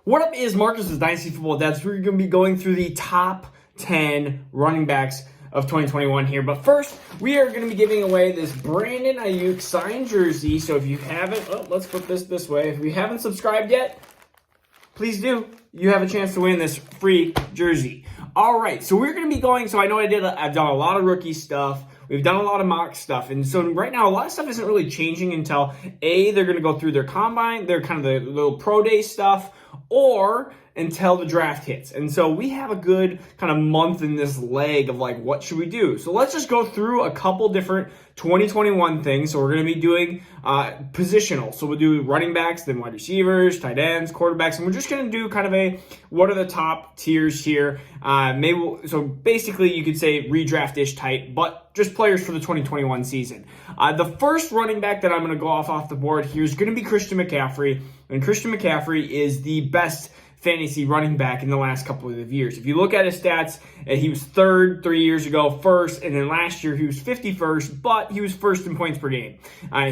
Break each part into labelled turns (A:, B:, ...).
A: What up is Marcus's Dynasty Football Dads. We're going to be going through the top 10 running backs of 2021 here. But first, we are going to be giving away this Brandon Ayuk signed jersey. So if you haven't, let's put this way. If you haven't subscribed yet, please do. You have a chance to win this free jersey. All right, so we're going to be going. So I know I've done a lot of rookie stuff. We've done a lot of mock stuff. And so right now, a lot of stuff isn't really changing until they're going to go through their combine, their kind of the little pro day stuff, or until the draft hits. And so we have a good kind of month in this leg of like, what should we do? So let's just go through a couple different 2021 things. So we're going to be doing positional. So we'll do running backs, then wide receivers, tight ends, quarterbacks, and we're just going to do kind of what are the top tiers here. So basically you could say redraft-ish type, but just players for the 2021 season. The first running back that I'm going to go off the board here is going to be Christian McCaffrey. And Christian McCaffrey is the best fantasy running back in the last couple of years. If you look at his stats, he was third 3 years ago, first, and then last year he was 51st, but he was first in points per game.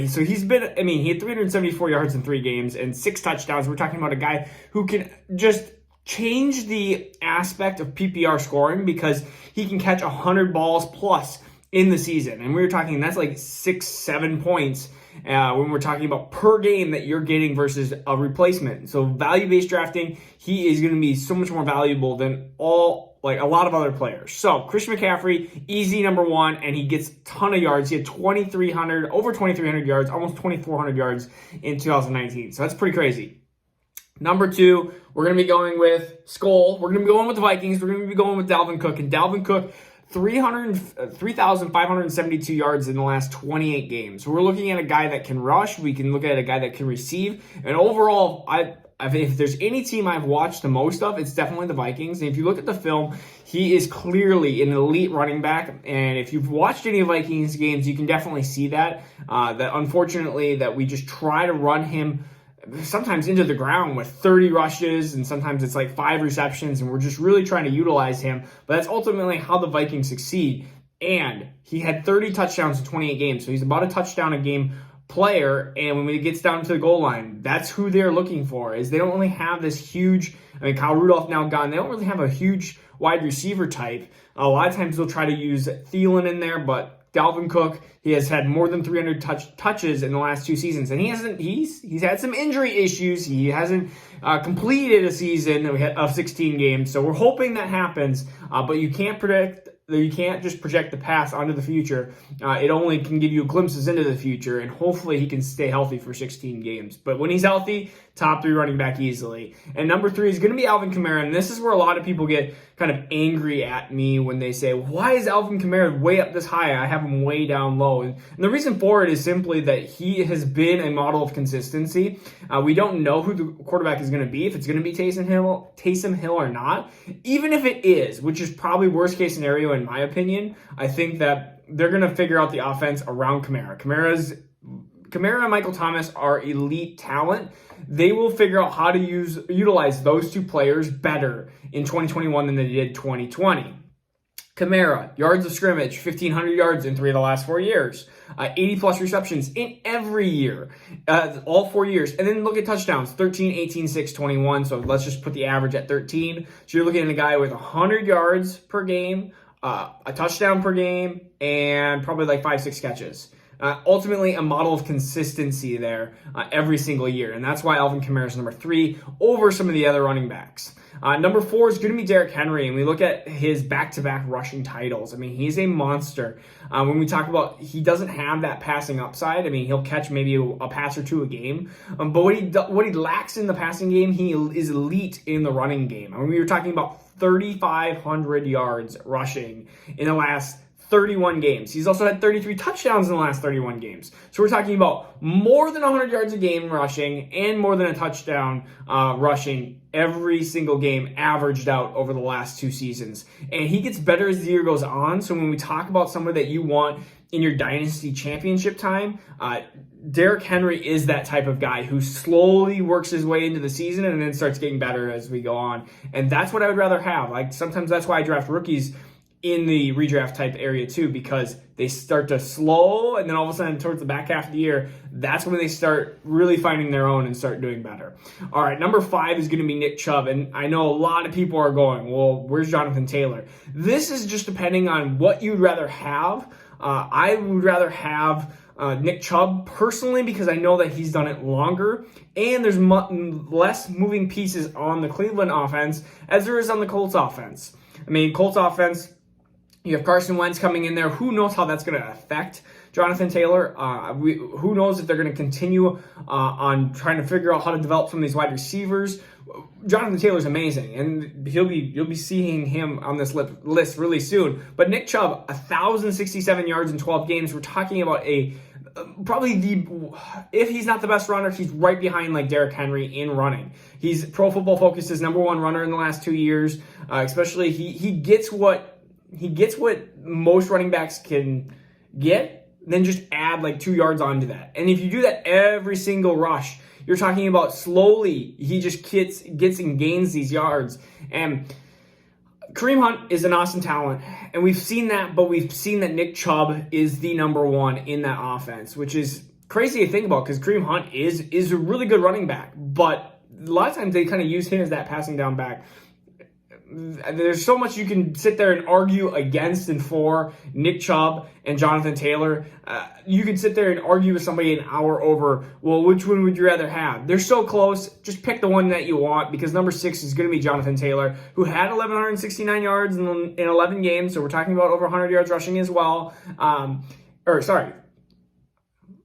A: So he had 374 yards in 3 games and 6 touchdowns. We're talking about a guy who can just change the aspect of PPR scoring because he can catch 100 balls plus in the season. And we were talking, that's like 6-7 points when we're talking about per game that you're getting versus a replacement. So value-based drafting, he is going to be so much more valuable than a lot of other players. So Christian McCaffrey, easy number one, and he gets a ton of yards. He had over 2,300 yards, almost 2,400 yards in 2019. So that's pretty crazy. Number 2, we're going to be going with Skull. We're going to be going with the Vikings. We're going to be going with Dalvin Cook. And Dalvin Cook, 3,572 yards in the last 28 games. So we're looking at a guy that can rush. We can look at a guy that can receive. And overall, if there's any team I've watched the most of, it's definitely the Vikings. And if you look at the film, he is clearly an elite running back. And if you've watched any Vikings games, you can definitely see that. That unfortunately, that we just try to run him sometimes into the ground with 30 rushes, and sometimes it's like 5 receptions, and we're just really trying to utilize him. But that's ultimately how the Vikings succeed. And he had 30 touchdowns in 28 games, so he's about a touchdown a game player. And when it gets down to the goal line, that's who they're looking for. Is they don't really have this huge, Kyle Rudolph now gone, they don't really have a huge wide receiver type. A lot of times they'll try to use Thielen in there, but Dalvin Cook, he has had more than 300 touches in the last 2 seasons, and he's had some injury issues. He hasn't completed a season of 16 games, so we're hoping that happens. But you can't just project the past onto the future. It only can give you glimpses into the future, and hopefully he can stay healthy for 16 games. But when he's healthy, top 3 running back easily. And number 3 is going to be Alvin Kamara, and this is where a lot of people get kind of angry at me when they say, why is Alvin Kamara way up this high? I have him way down low. And the reason for it is simply that he has been a model of consistency. We don't know who the quarterback is going to be, if it's going to be Taysom Hill or not. Even if it is, which is probably worst case scenario in my opinion, I think that they're going to figure out the offense around Kamara. Kamara and Michael Thomas are elite talent. They will figure out how to utilize those 2 players better in 2021 than they did 2020. Kamara, yards of scrimmage, 1,500 yards in 3 of the last 4 years. 80-plus receptions in every year, all 4 years. And then look at touchdowns, 13, 18, 6, 21. So let's just put the average at 13. So you're looking at a guy with 100 yards per game, a touchdown per game, and probably like 5-6 catches. Ultimately, a model of consistency there every single year. And that's why Alvin Kamara is number 3 over some of the other running backs. Number 4 is going to be Derrick Henry. And we look at his back-to-back rushing titles. He's a monster. When we talk about he doesn't have that passing upside, he'll catch maybe a pass or 2 a game. But what he lacks in the passing game, he is elite in the running game. We were talking about 3,500 yards rushing in the last 31 games. He's also had 33 touchdowns in the last 31 games. So we're talking about more than 100 yards a game rushing and more than a touchdown rushing every single game averaged out over the last 2 seasons. And he gets better as the year goes on. So when we talk about someone that you want in your Dynasty championship time, Derrick Henry is that type of guy who slowly works his way into the season and then starts getting better as we go on. And that's what I would rather have. Sometimes that's why I draft rookies in the redraft type area too, because they start to slow, and then all of a sudden towards the back half of the year, that's when they start really finding their own and start doing better. All right, number 5 is going to be Nick Chubb, and I know a lot of people are going, well, where's Jonathan Taylor? This is just depending on what you'd rather have. I would rather have Nick Chubb personally, because I know that he's done it longer, and there's less moving pieces on the Cleveland offense as there is on the Colts offense. I mean, Colts offense, you have Carson Wentz coming in there. Who knows how that's going to affect Jonathan Taylor? Who knows if they're going to continue on trying to figure out how to develop some of these wide receivers. Jonathan Taylor's amazing, and you'll be seeing him on this list really soon. But Nick Chubb, 1,067 yards in 12 games. We're talking about if he's not the best runner, he's right behind like Derrick Henry in running. He's Pro Football Focus's number 1 runner in the last 2 years. Especially he gets what most running backs can get, then just add like 2 yards onto that. And if you do that every single rush, you're talking about slowly he just gets and gains these yards. And Kareem Hunt is an awesome talent, and we've seen that, but we've seen that Nick Chubb is the number 1 in that offense, which is crazy to think about because Kareem Hunt is a really good running back, but a lot of times they kind of use him as that passing down back. There's so much you can sit there and argue against and for Nick Chubb and Jonathan Taylor. You could sit there and argue with somebody an hour over, well, which one would you rather have? They're so close. Just pick the one that you want, because number 6 is going to be Jonathan Taylor, who had 1,169 yards in 11 games. So we're talking about over 100 yards rushing as well.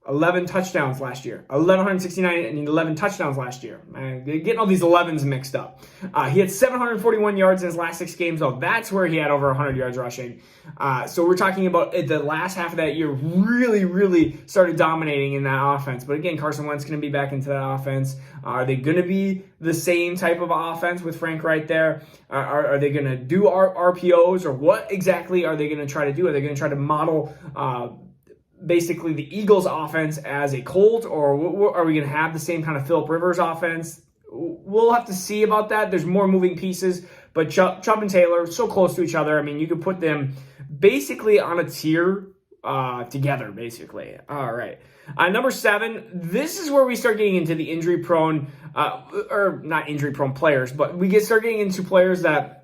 A: 11 touchdowns last year. 1,169 and 11 touchdowns last year. Man, getting all these 11s mixed up. He had 741 yards in his last 6 games, though. That's where he had over 100 yards rushing. So we're talking about the last half of that year really, really started dominating in that offense. But again, Carson Wentz going to be back into that offense. Are they going to be the same type of offense with Frank right there? Are they going to do RPOs, or what exactly are they going to try to do? Are they going to try to model basically the Eagles offense as a Colt, or are we going to have the same kind of Phillip Rivers offense? We'll have to see about that. There's more moving pieces, but Chubb and Taylor so close to each other. I mean, you could put them basically on a tier together, basically. All right. Number 7, this is where we start getting into the injury-prone, or not injury-prone players, but we start getting into players that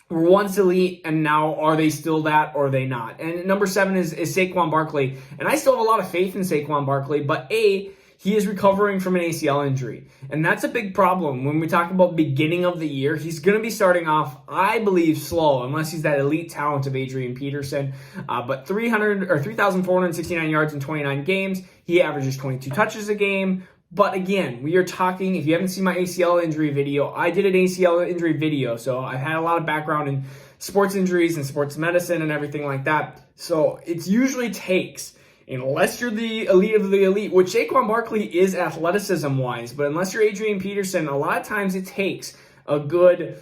A: were once elite, and now are they still that, or are they not? And number 7 is Saquon Barkley. And I still have a lot of faith in Saquon Barkley, but he is recovering from an ACL injury. And that's a big problem. When we talk about beginning of the year, he's going to be starting off, I believe, slow, unless he's that elite talent of Adrian Peterson. But 3,469 yards in 29 games. He averages 22 touches a game. But again, we are talking, if you haven't seen my ACL injury video, I did an ACL injury video. So I've had a lot of background in sports injuries and sports medicine and everything like that. So it usually takes, unless you're the elite of the elite, which Saquon Barkley is athleticism-wise, but unless you're Adrian Peterson, a lot of times it takes a good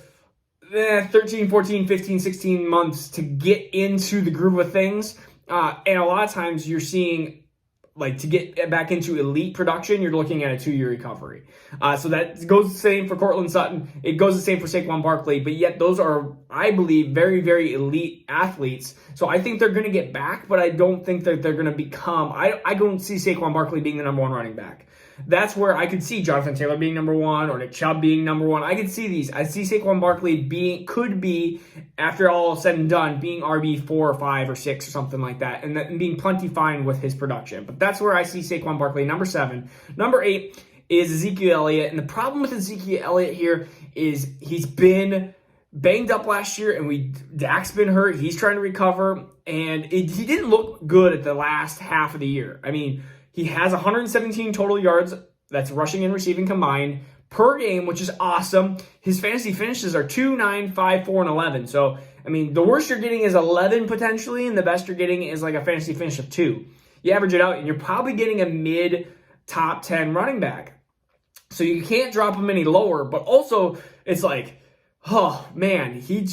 A: 13, 14, 15, 16 months to get into the groove of things. And a lot of times you're seeing, like, to get back into elite production, you're looking at a 2-year recovery. So that goes the same for Cortland Sutton. It goes the same for Saquon Barkley, but yet those are, I believe, very, very elite athletes. So I think they're going to get back, but I don't think that they're going to become, I don't see Saquon Barkley being the number 1 running back. That's where I could see Jonathan Taylor being number 1 or Nick Chubb being number 1. I could see these. I see Saquon Barkley could be, after all said and done, being RB 4 or 5 or 6 or something like that, and being plenty fine with his production. But that's where I see Saquon Barkley, number 7. Number 8 is Ezekiel Elliott. And the problem with Ezekiel Elliott here is he's been banged up last year, and Dak's been hurt. He's trying to recover, and he didn't look good at the last half of the year. I mean, he has 117 total yards, that's rushing and receiving combined, per game, which is awesome. His fantasy finishes are 2, 9, 5, 4, and 11. So, I mean, the worst you're getting is 11 potentially, and the best you're getting is like a fantasy finish of 2. You average it out, and you're probably getting a mid-top 10 running back. So you can't drop him any lower, but also it's like, oh, man, you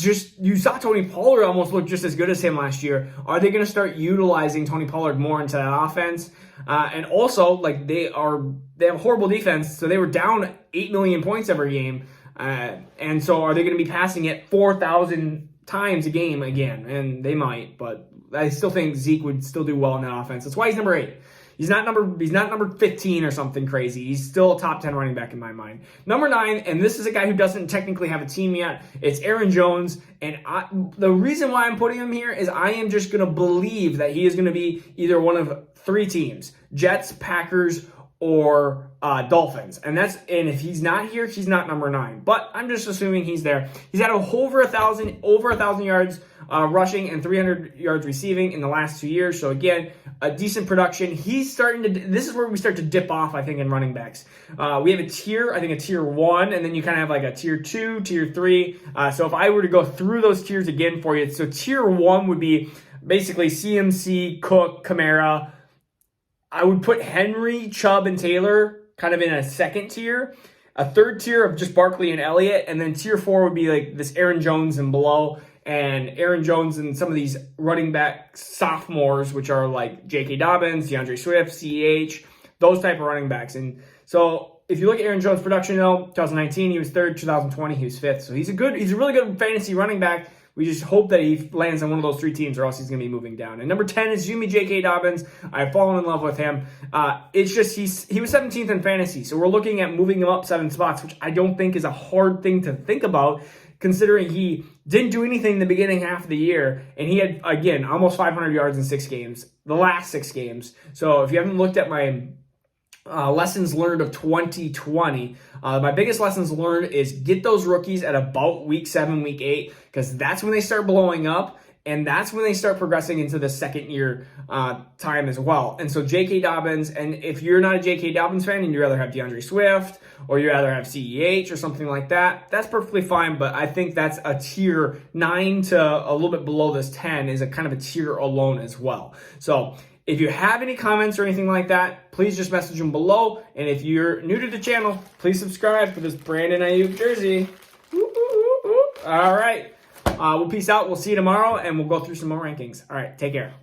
A: saw Tony Pollard almost look just as good as him last year. Are they going to start utilizing Tony Pollard more into that offense? And also, like, they have a horrible defense, so they were down 8 million points every game. And so are they going to be passing it 4,000 times a game again, and they might, but I still think Zeke would still do well in that offense. That's why he's number 8. He's not number 15 or something crazy. He's still a top 10 running back in my mind. Number 9, and this is a guy who doesn't technically have a team yet. It's Aaron Jones, and the reason why I'm putting him here is I am just going to believe that he is going to be either one of 3 teams: Jets, Packers, or Dolphins. And if he's not here, he's not number 9. But I'm just assuming he's there. He's had over 1,000 yards rushing and 300 yards receiving in the last 2 years. So again, a decent production. He's starting to. This is where we start to dip off, I think, in running backs. We have a tier 1, and then you kind of have like a tier 2, tier 3. So if I were to go through those tiers again for you, so tier 1 would be basically CMC, Cook, Kamara. I would put Henry, Chubb, and Taylor kind of in a second tier. A third tier of just Barkley and Elliott. And then tier 4 would be like this Aaron Jones and below. And Aaron Jones and some of these running back sophomores, which are like J.K. Dobbins, DeAndre Swift, CEH, those type of running backs. And so if you look at Aaron Jones' production, 2019, he was 3rd. 2020, he was 5th. So he's a really good fantasy running back. We just hope that he lands on one of those 3 teams, or else he's going to be moving down. And number 10 is Jimmy J.K. Dobbins. I've fallen in love with him. It's just he was 17th in fantasy, so we're looking at moving him up 7 spots, which I don't think is a hard thing to think about, considering he didn't do anything in the beginning half of the year, and he had, again, almost 500 yards in 6 games, the last 6 games. So if you haven't looked at my lessons learned of 2020. My biggest lessons learned is get those rookies at about week 7, week 8, because that's when they start blowing up, and that's when they start progressing into the second year time as well. And so J.K. Dobbins, and if you're not a J.K. Dobbins fan and you'd rather have DeAndre Swift or you'd rather have CEH or something like that, that's perfectly fine, but I think that's a tier 9 to a little bit below this 10 is a kind of a tier alone as well. So if you have any comments or anything like that, please just message them below. And if you're new to the channel, please subscribe for this Brandon Ayuk jersey. All right. We'll peace out. We'll see you tomorrow, and we'll go through some more rankings. All right. Take care.